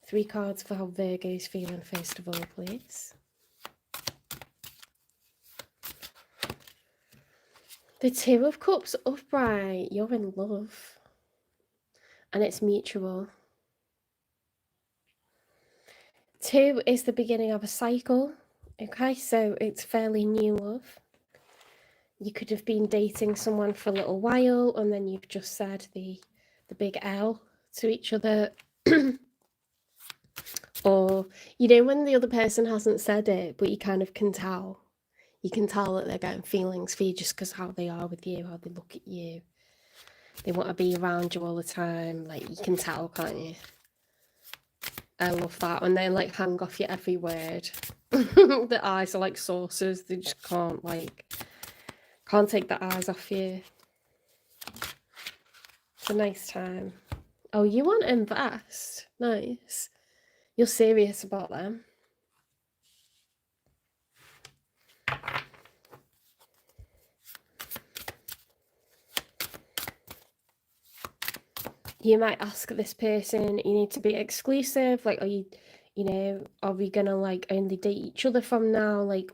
3 cards for how Virgo is feeling, first of all, please. The 2 of Cups upright. You're in love. And it's mutual. 2 is the beginning of a cycle. Okay, so it's fairly new love. You could have been dating someone for a little while and then you've just said the big L to each other. Or, you know, when the other person hasn't said it, but you kind of can tell. You can tell that they're getting feelings for you just because how they are with you, how they look at you. They want to be around you all the time. Like, you can tell, can't you? I love that. When they, like, hang off your every word. The eyes are like saucers. They just can't take the eyes off you. It's a nice time. Oh, you want to invest? Nice. You're serious about them. You might ask this person, you need to be exclusive, like, are you know, are we gonna, like, only date each other from now? Like,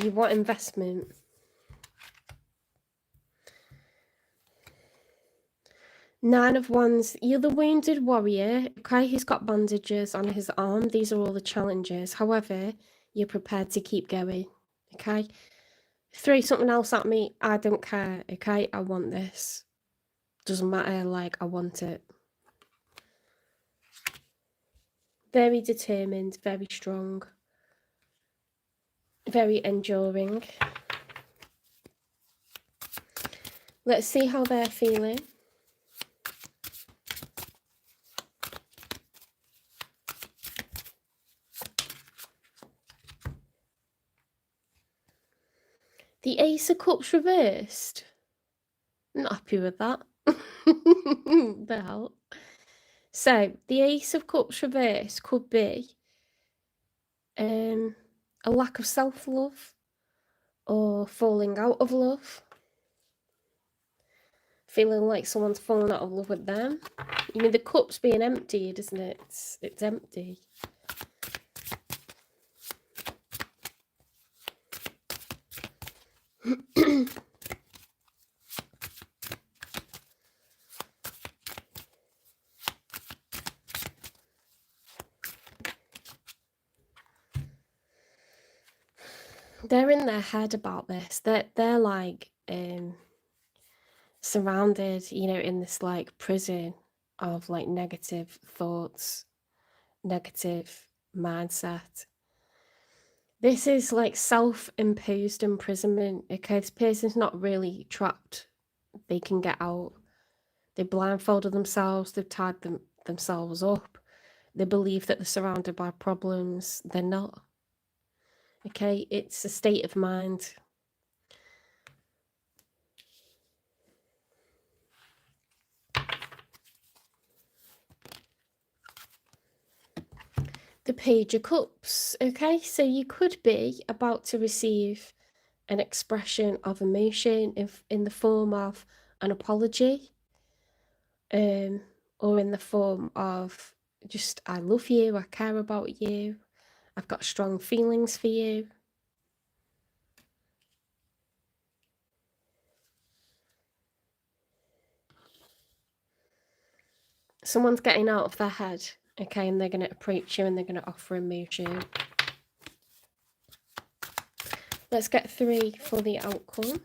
you want investment. Nine of Wands, you're the wounded warrior, okay? He's got bandages on his arm. These are all the challenges. However, you're prepared to keep going, okay? Throw something else at me, I don't care, okay? I want this. Doesn't matter, like, I want it. Very determined, very strong, very enduring. Let's see how they're feeling. The Ace of Cups reversed. Not happy with that. The hell. So, the Ace of Cups reversed could be a lack of self-love or falling out of love. Feeling like someone's fallen out of love with them. You mean the cup's being emptied, isn't it? It's empty. They're in their head about this. They're like surrounded, you know, in this like prison of like negative thoughts, negative mindset. This is like self-imposed imprisonment. Okay, this person's not really trapped. They can get out. They blindfolded themselves. They've tied themselves up. They believe that they're surrounded by problems. They're not. Okay, it's a state of mind. The Page of Cups. Okay, so you could be about to receive an expression of emotion in the form of an apology, or in the form of just, I love you, I care about you, I've got strong feelings for you. Someone's getting out of their head, okay, and they're going to approach you and they're going to offer emotion. Let's get 3 for the outcome.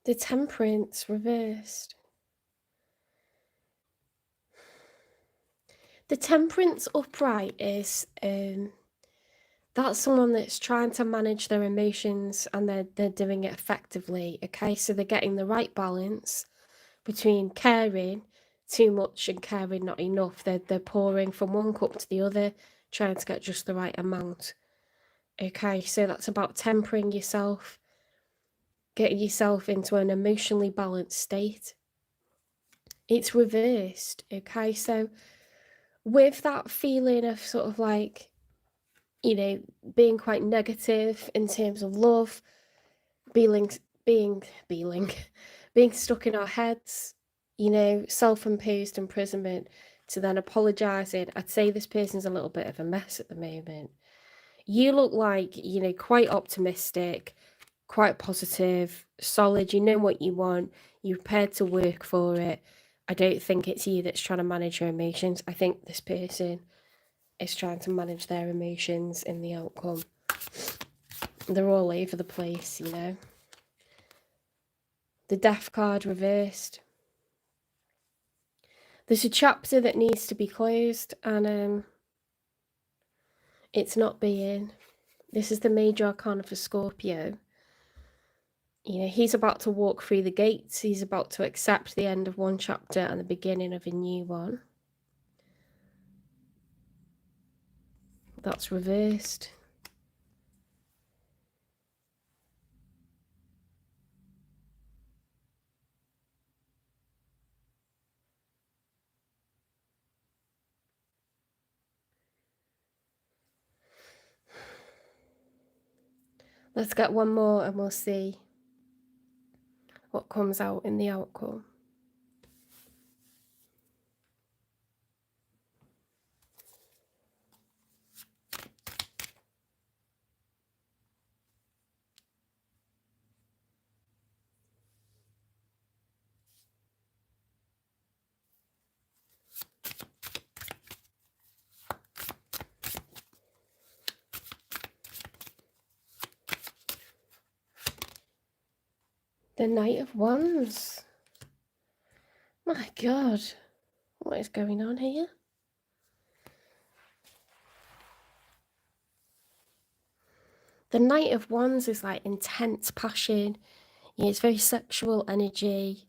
The Temperance reversed. The Temperance upright is that's someone that's trying to manage their emotions and they're doing it effectively. Okay, so they're getting the right balance between caring too much and caring not enough. They're pouring from one cup to the other, trying to get just the right amount. Okay, so that's about tempering yourself, getting yourself into an emotionally balanced state. It's reversed. Okay, so with that feeling of sort of like, you know, being quite negative in terms of love, being being stuck in our heads, you know, self-imposed imprisonment, to then apologising. I'd say this person's a little bit of a mess at the moment. You look like, you know, quite optimistic, quite positive, solid, you know what you want, you're prepared to work for it. I don't think it's you that's trying to manage your emotions. I think this person is trying to manage their emotions in the outcome. They're all over the place, you know. The Death card reversed. There's a chapter that needs to be closed, and it's not being. This is the major arcana for Scorpio. You know, he's about to walk through the gates. He's about to accept the end of one chapter and the beginning of a new one. That's reversed. Let's get one more and we'll see what comes out in the outcome. The Knight of Wands. My God, what is going on here? The Knight of Wands is like intense passion. Yeah, it's very sexual energy.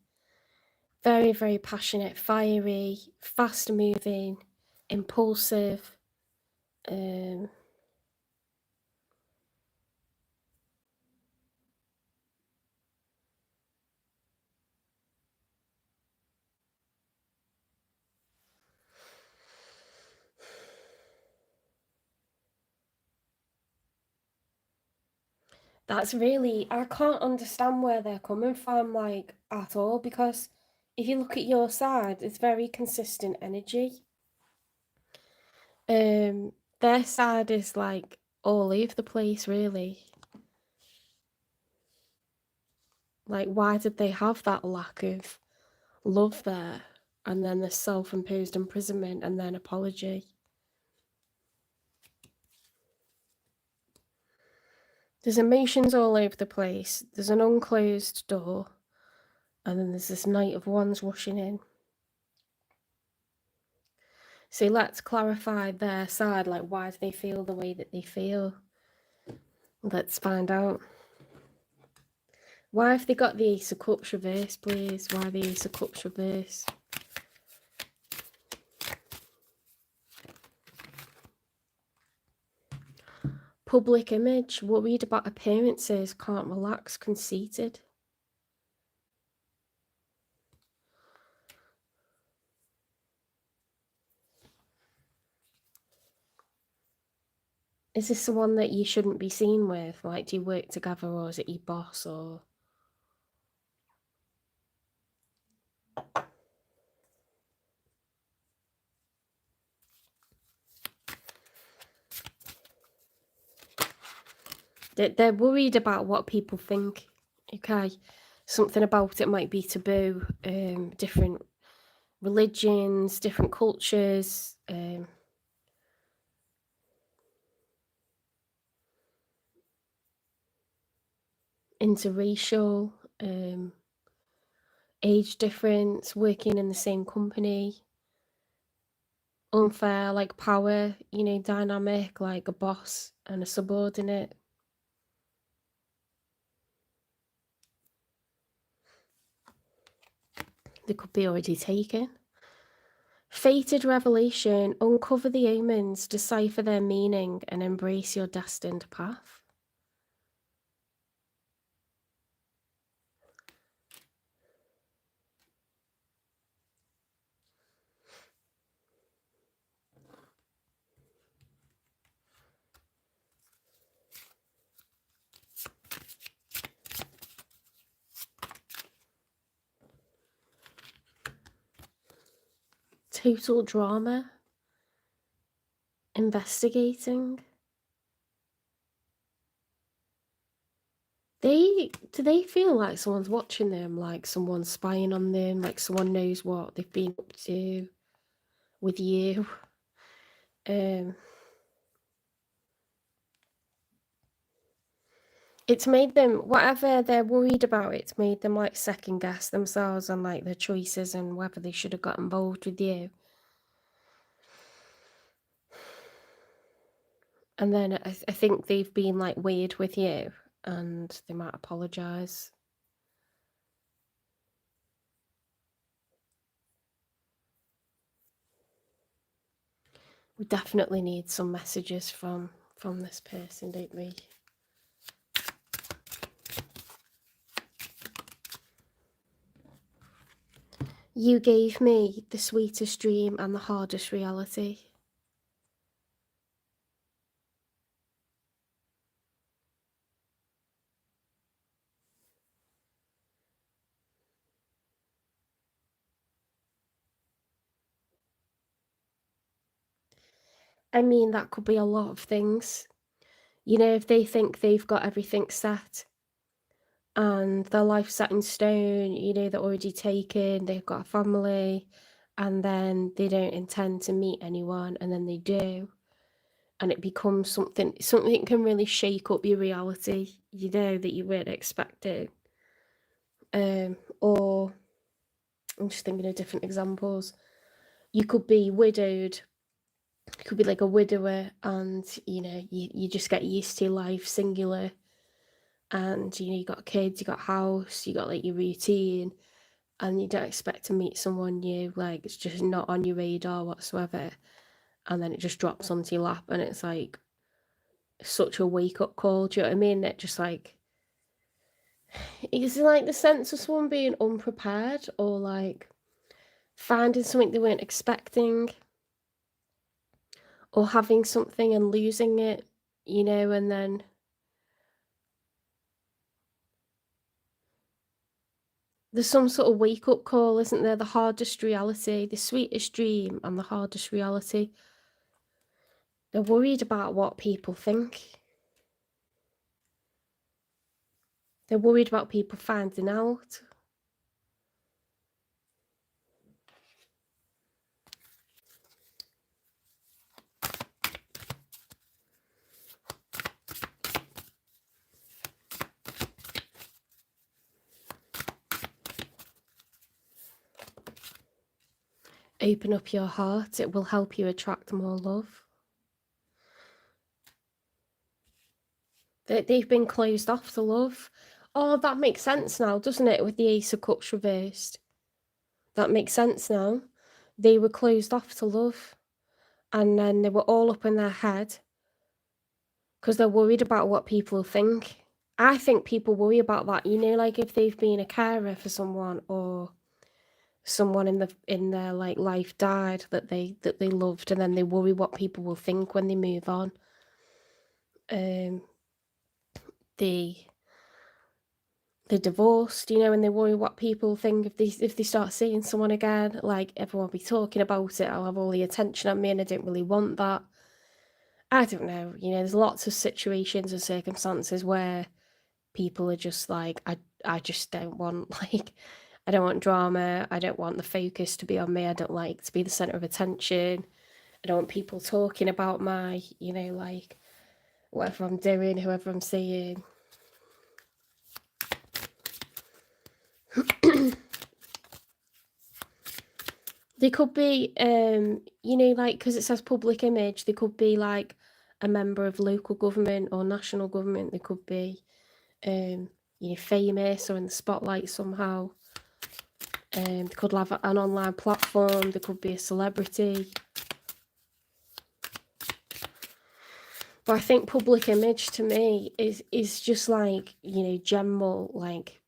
Very, very passionate, fiery, fast moving, impulsive. That's really, I can't understand where they're coming from, like, at all, because if you look at your side, it's very consistent energy. Their side is like all over the place, really. Like, why did they have that lack of love there? And then the self-imposed imprisonment and then apology. There's emotions all over the place. There's an unclosed door. And then there's this Knight of Wands rushing in. So let's clarify their side. Like, why do they feel the way that they feel? Let's find out. Why have they got the Ace of Cups reversed, please? Why the Ace of Cups reversed? Public image. Worried about appearances. Can't relax. Conceited. Is this someone that you shouldn't be seen with? Like, do you work together, or is it your boss, or... They're worried about what people think, okay? Something about it might be taboo. Different religions, different cultures, interracial, age difference, working in the same company, unfair, like power, you know, dynamic, like a boss and a subordinate. They could be already taken. Fated revelation, uncover the omens, decipher their meaning, and embrace your destined path. total drama, investigating. Do they feel like someone's watching them, like someone's spying on them, like someone knows what they've been up to with you? It's made them, whatever they're worried about, it's made them like second guess themselves and like their choices and whether they should have got involved with you. And then I think they've been like weird with you and they might apologise. We definitely need some messages from this person, don't we? You gave me the sweetest dream and the hardest reality. I mean, that could be a lot of things. You know, if they think they've got everything set and their life set in stone, you know, they're already taken, they've got a family, and then they don't intend to meet anyone, and then they do, and it becomes something can really shake up your reality, you know, that you weren't expecting. Or I'm just thinking of different examples. You could be widowed, you could be like a widower, and you know, you just get used to life singular, and you know, you got kids, you got house, you got like your routine, and you don't expect to meet someone new, like it's just not on your radar whatsoever, and then it just drops onto your lap, and it's like such a wake-up call. Do you know what I mean? It just like, it's like the sense of someone being unprepared, or like finding something they weren't expecting, or having something and losing it, you know, and then there's some sort of wake-up call, isn't there? The hardest reality, the sweetest dream and the hardest reality. They're worried about what people think. They're worried about people finding out. Open up your heart. It will help you attract more love. They've been closed off to love. Oh, that makes sense now, doesn't it, with the Ace of Cups reversed? That makes sense now. They were closed off to love, and then they were all up in their head because they're worried about what people think. I think people worry about that, you know, like if they've been a carer for someone, or someone in their like life died that they loved, and then they worry what people will think when they move on. They're divorced, you know, and they worry what people think if they start seeing someone again. Like, everyone will be talking about it, I'll have all the attention on me, and I don't really want that. I don't know, you know, there's lots of situations and circumstances where people are just like, I just don't want, like, I don't want drama, I don't want the focus to be on me, I don't like to be the centre of attention, I don't want people talking about my, you know, like, whatever I'm doing, whoever I'm seeing. They could be, you know, like, because it says public image, they could be like a member of local government or national government. They could be, you know, famous or in the spotlight somehow. They could have an online platform. They could be a celebrity. But I think public image to me is just like, you know, general, like,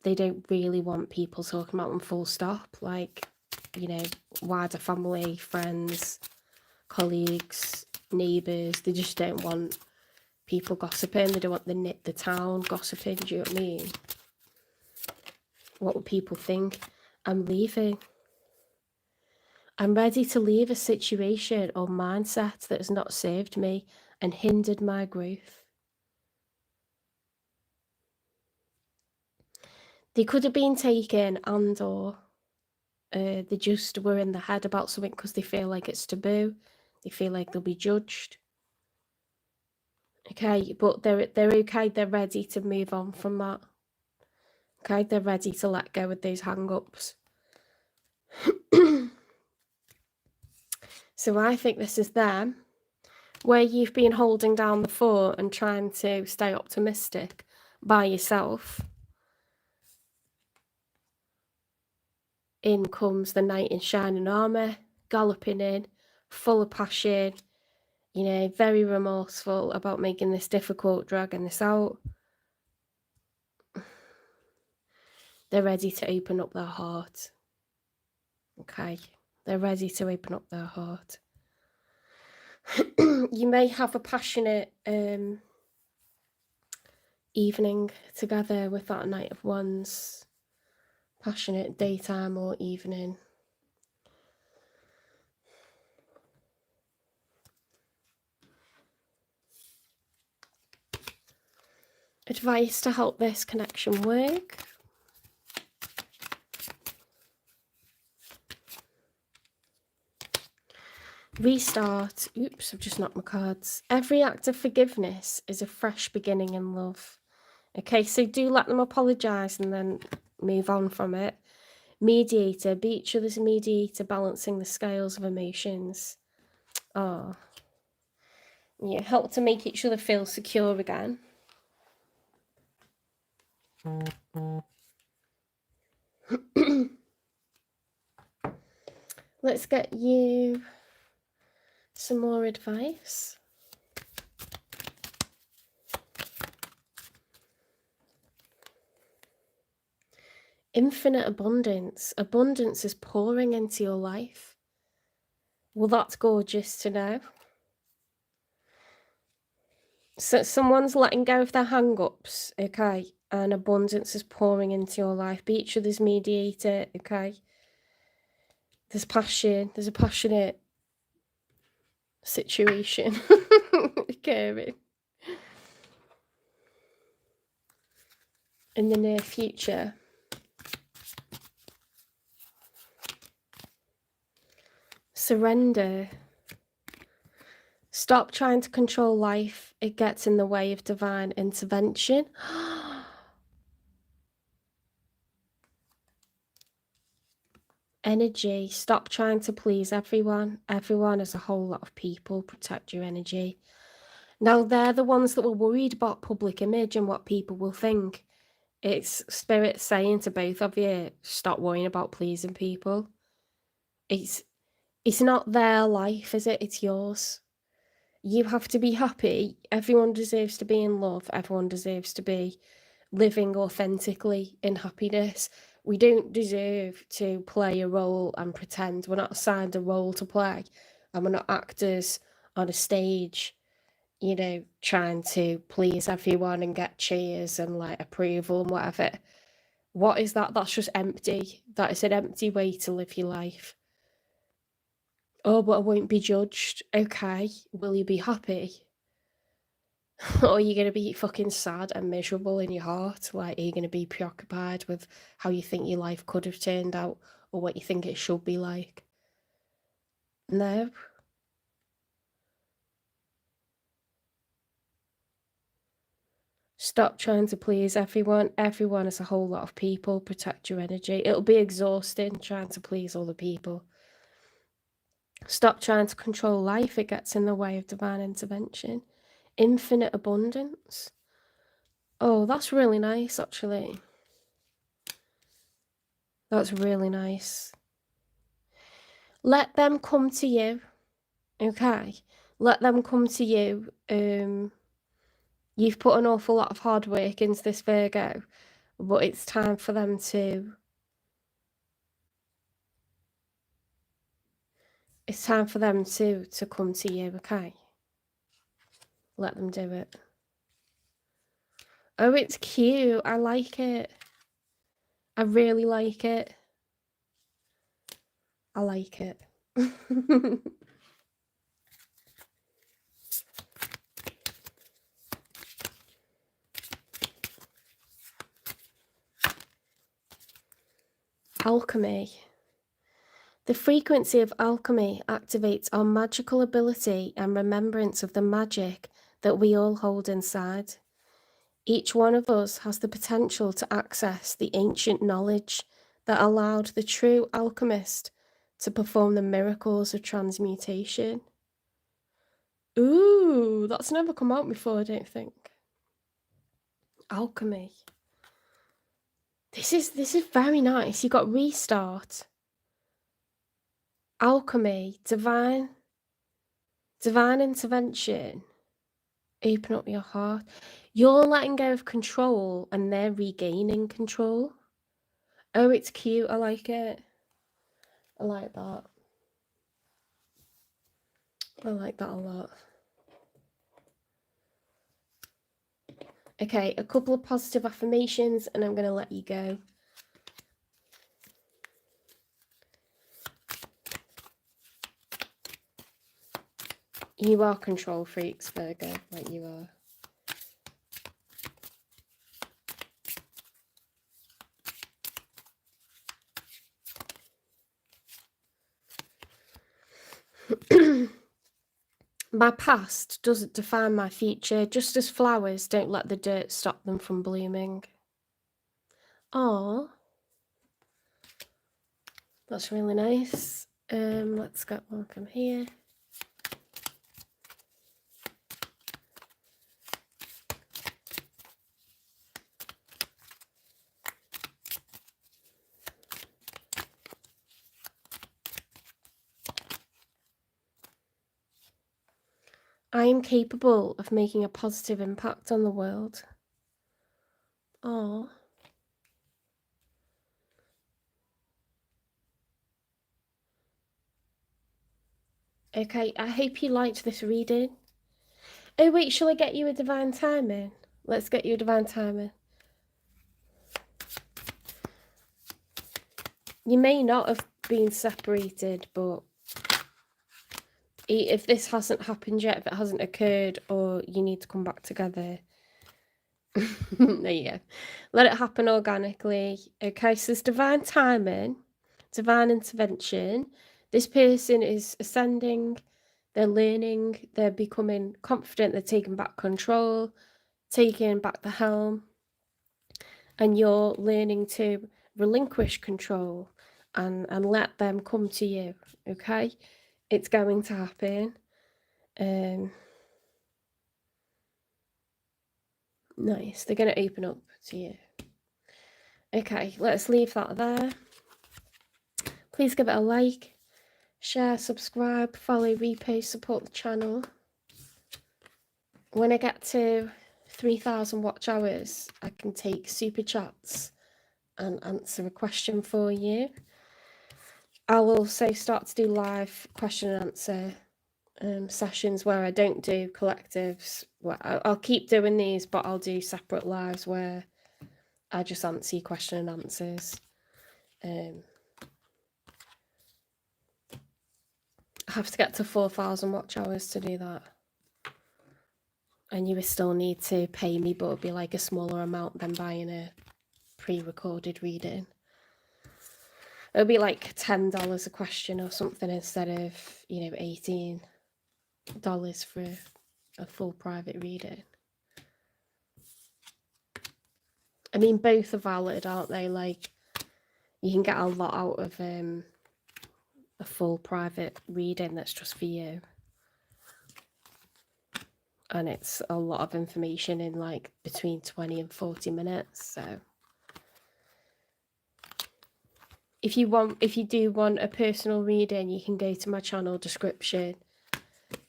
they don't really want people talking about them, full stop. Like, you know, wider family, friends, colleagues, neighbours, they just don't want people gossiping. They don't want the town gossiping. Do you know what I mean? What would people think? I'm leaving. I'm ready to leave a situation or mindset that has not served me and hindered my growth. They could have been taken and or they just were in the head about something because they feel like it's taboo. They feel like they'll be judged. Okay, but they're okay. They're ready to move on from that. Okay, they're ready to let go of those hang-ups. So I think this is them, where you've been holding down the fort and trying to stay optimistic by yourself. In comes the knight in shining armour, galloping in, full of passion, you know, very remorseful about making this difficult, dragging this out. They're ready to open up their heart. Okay, they're ready to open up their heart. You may have a passionate evening together with that Knight of Wands. Passionate daytime or evening. Advice to help this connection work. Restart. Oops, I've just knocked my cards. Every act of forgiveness is a fresh beginning in love. Okay, so do let them apologise and then move on from it. Mediator. Be each other's mediator, balancing the scales of emotions. Oh. Yeah, help to make each other feel secure again. Let's get you some more advice. Infinite abundance. Abundance is pouring into your life. Well, that's gorgeous to know. So someone's letting go of their hang-ups, okay, and abundance is pouring into your life. Be each other's mediator, okay. There's passion. There's a passionate situation occurring in the near future. Surrender. Stop trying to control life. It gets in the way of divine intervention. Energy. Stop trying to please everyone. Everyone is a whole lot of people. Protect your energy. Now, they're the ones that were worried about public image and what people will think. It's spirit saying to both of you, stop worrying about pleasing people. It's not their life, is it? It's yours. You have to be happy. Everyone deserves to be in love. Everyone deserves to be living authentically in happiness. We don't deserve to play a role and pretend. We're not assigned a role to play, and we're not actors on a stage, you know, trying to please everyone and get cheers and like approval and whatever. What is that? That's just empty. That is an empty way to live your life. Oh, but I won't be judged. Okay, will you be happy? Or are you going to be fucking sad and miserable in your heart? Like, are you going to be preoccupied with how you think your life could have turned out or what you think it should be like? No. Stop trying to please everyone. Everyone is a whole lot of people. Protect your energy. It'll be exhausting trying to please other people. Stop trying to control life. It gets in the way of divine intervention. Infinite abundance. Oh, that's really nice, actually. That's really nice. Let them come to you. Okay. Let them come to you. You've put an awful lot of hard work into this, Virgo, but it's time for them to... It's time for them to come to you, okay? Let them do it. Oh, it's cute. I like it. I really like it. I like it. Alchemy. The frequency of alchemy activates our magical ability and remembrance of the magic that we all hold inside. Each one of us has the potential to access the ancient knowledge that allowed the true alchemist to perform the miracles of transmutation. Ooh, that's never come out before, I don't think. Alchemy. This is very nice. You got restart. Alchemy, divine intervention. Open up your heart. You're letting go of control and they're regaining control. Oh, it's cute. I like it. I like that. I like that a lot. Okay, a couple of positive affirmations and I'm going to let you go. You are control freaks, Virgo, like you are. My past doesn't define my future, just as flowers don't let the dirt stop them from blooming. Oh, that's really nice. Let's get one from here. I am capable of making a positive impact on the world. Oh. Okay, I hope you liked this reading. Oh wait, shall I get you a divine timing? Let's get you a divine timing. You may not have been separated, but if this hasn't happened yet, if it hasn't occurred, or you need to come back together, there you go. Let it happen organically. Okay, so there's divine timing, divine intervention. This person is ascending, they're learning, they're becoming confident, they're taking back control, taking back the helm, and you're learning to relinquish control and let them come to you. Okay, it's going to happen. Nice, they're going to open up to you. Okay, let's leave that there. Please give it a like, share, subscribe, follow, repost, support the channel. When I get to 3,000 watch hours, I can take super chats and answer a question for you. I'll also start to do live question and answer sessions where I don't do collectives. Well, I'll keep doing these, but I'll do separate lives where I just answer your question and answers. I have to get to 4,000 watch hours to do that. And you will still need to pay me, but it'll be like a smaller amount than buying a pre-recorded reading. It'll be like $10 a question or something instead of, you know, $18 for a full private reading. I mean, both are valid, aren't they? Like, you can get a lot out of a full private reading that's just for you. And it's a lot of information in like between 20 and 40 minutes. So if you do want a personal reading, you can go to my channel description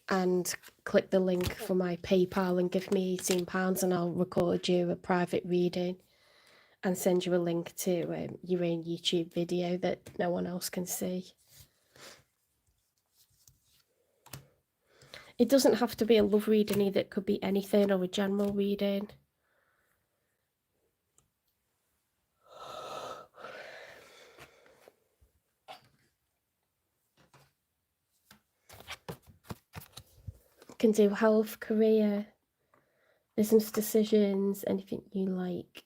and click the link for my PayPal and give me £18 and I'll record you a private reading and send you a link to your own YouTube video that no one else can see. It doesn't have to be a love reading either, it could be anything or a general reading. can do health, career, business decisions, anything you like.